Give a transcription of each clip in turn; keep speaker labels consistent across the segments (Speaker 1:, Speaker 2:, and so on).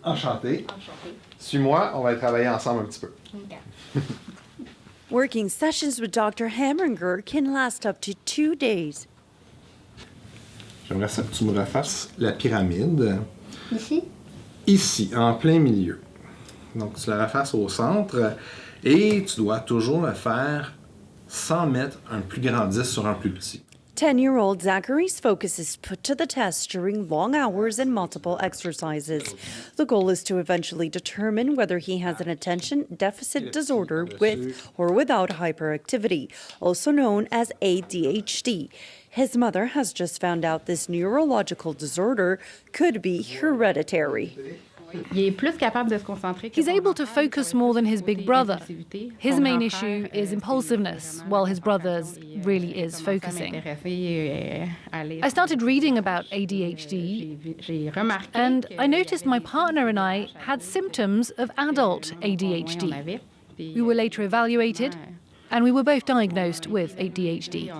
Speaker 1: Rosalie, enchanté. Suis-moi, on va travailler ensemble un petit peu.
Speaker 2: Working sessions with Dr. Hamringer can last up to 2 days.
Speaker 1: J'aimerais ça que tu me refasses la pyramide.
Speaker 3: Ici?
Speaker 1: Ici, en plein milieu. Donc, tu la refasses au centre et tu dois toujours le faire sans mettre un plus grand 10 sur un plus petit.
Speaker 2: 10-year-old Zachary's focus is put to the test during long hours and multiple exercises. The goal is to eventually determine whether he has an attention deficit disorder with or without hyperactivity, also known as ADHD. His mother has just found out this neurological disorder could be hereditary.
Speaker 4: He's able to focus more than his big brother. His main issue is impulsiveness, while his brother's really is focusing. I started reading about ADHD, and I noticed my partner and I had symptoms of adult ADHD. We were later evaluated, and we were both diagnosed with ADHD.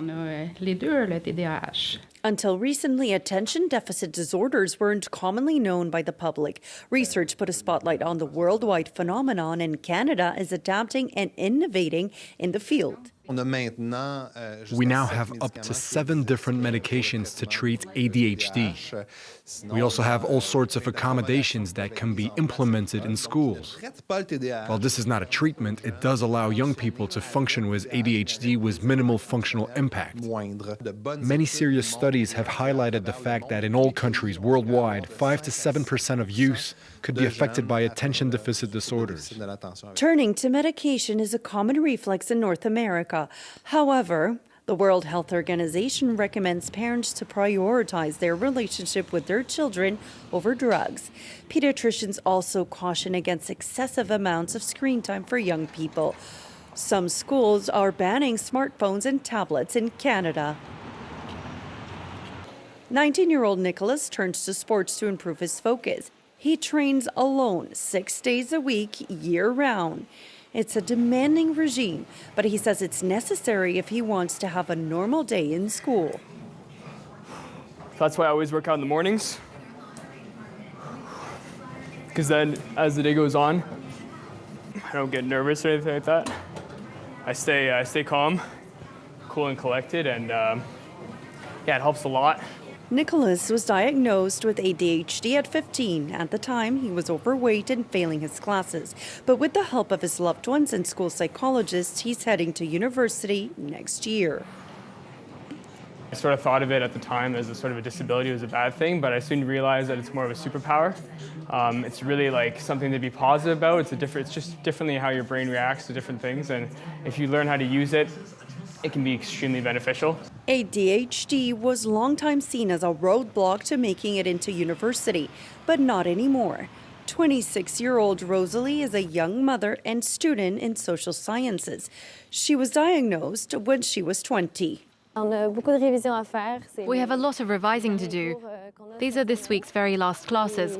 Speaker 2: Until recently, attention deficit disorders weren't commonly known by the public. Research put a spotlight on the worldwide phenomenon, and Canada is adapting and innovating in the field.
Speaker 5: We now have up to 7 different medications to treat ADHD. We also have all sorts of accommodations that can be implemented in schools. While this is not a treatment, it does allow young people to function with ADHD with minimal functional impact. Many serious studies have highlighted the fact that in all countries worldwide, 5 to 7% of youth could be affected by attention deficit disorders.
Speaker 2: Turning to medication is a common reflex in North America. However, the World Health Organization recommends parents to prioritize their relationship with their children over drugs. Pediatricians also caution against excessive amounts of screen time for young people. Some schools are banning smartphones and tablets in Canada. 19-year-old NICOLAS turns to sports to improve his focus. He trains alone 6 days a week, year-round. It's a demanding regime, but he says it's necessary if he wants to have a normal day in school.
Speaker 6: That's why I always work out in the mornings. Because then, as the day goes on, I don't get nervous or anything like that. I stay calm, cool and collected, and yeah, it helps a lot.
Speaker 2: NICOLAS was diagnosed with ADHD at 15. At the time, he was overweight and failing his classes. But with the help of his loved ones and school psychologists, he's heading to university next year.
Speaker 6: I sort of thought of it at the time as a sort of a disability was a bad thing, but I soon realized that it's more of a superpower. It's really like something to be positive about. It's just differently how your brain reacts to different things, and if you learn how to use it, it can be extremely beneficial.
Speaker 2: ADHD was long time seen as a roadblock to making it into university, but not anymore. 26-year-old Rosalie is a young mother and student in social sciences. She was diagnosed when she was 20.
Speaker 4: We have a lot of revising to do. These are this week's very last classes.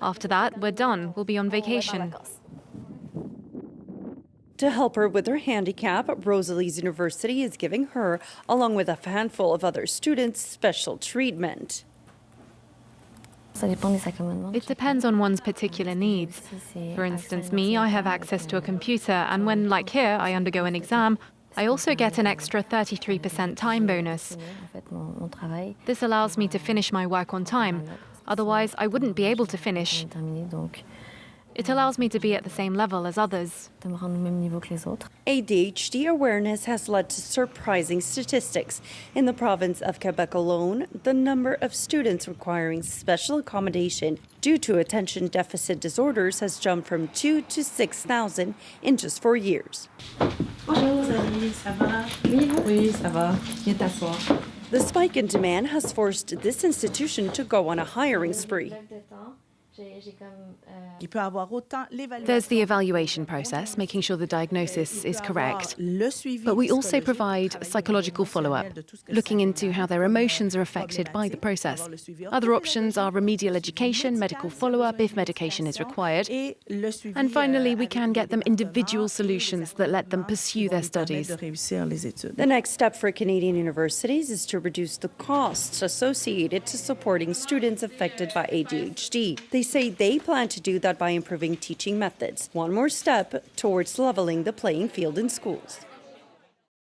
Speaker 4: After that, we're done. We'll be on vacation.
Speaker 2: To help her with her handicap, Rosalie's university is giving her, along with a handful of other students, special treatment.
Speaker 4: It depends on one's particular needs. For instance, me, I have access to a computer, and when, like here, I undergo an exam, I also get an extra 33% time bonus. This allows me to finish my work on time. Otherwise, I wouldn't be able to finish. It allows me to be at the same level as others.
Speaker 2: ADHD awareness has led to surprising statistics. In the province of Quebec alone, the number of students requiring special accommodation due to attention deficit disorders has jumped from 2,000 to 6,000 in just 4 years.
Speaker 3: Bonjour, Rosalie, ça va? Oui, ça va. Viens t'asseoir.
Speaker 2: The spike in demand has forced this institution to go on a hiring spree.
Speaker 4: There's the evaluation process, making sure the diagnosis is correct. But we also provide psychological follow-up, looking into how their emotions are affected by the process. Other options are remedial education, medical follow-up if medication is required. And finally, we can get them individual solutions that let them pursue their studies.
Speaker 2: The next step for Canadian universities is to reduce the costs associated to supporting students affected by ADHD. They They say they plan to do that by improving teaching methods, one more step towards leveling the playing field in schools.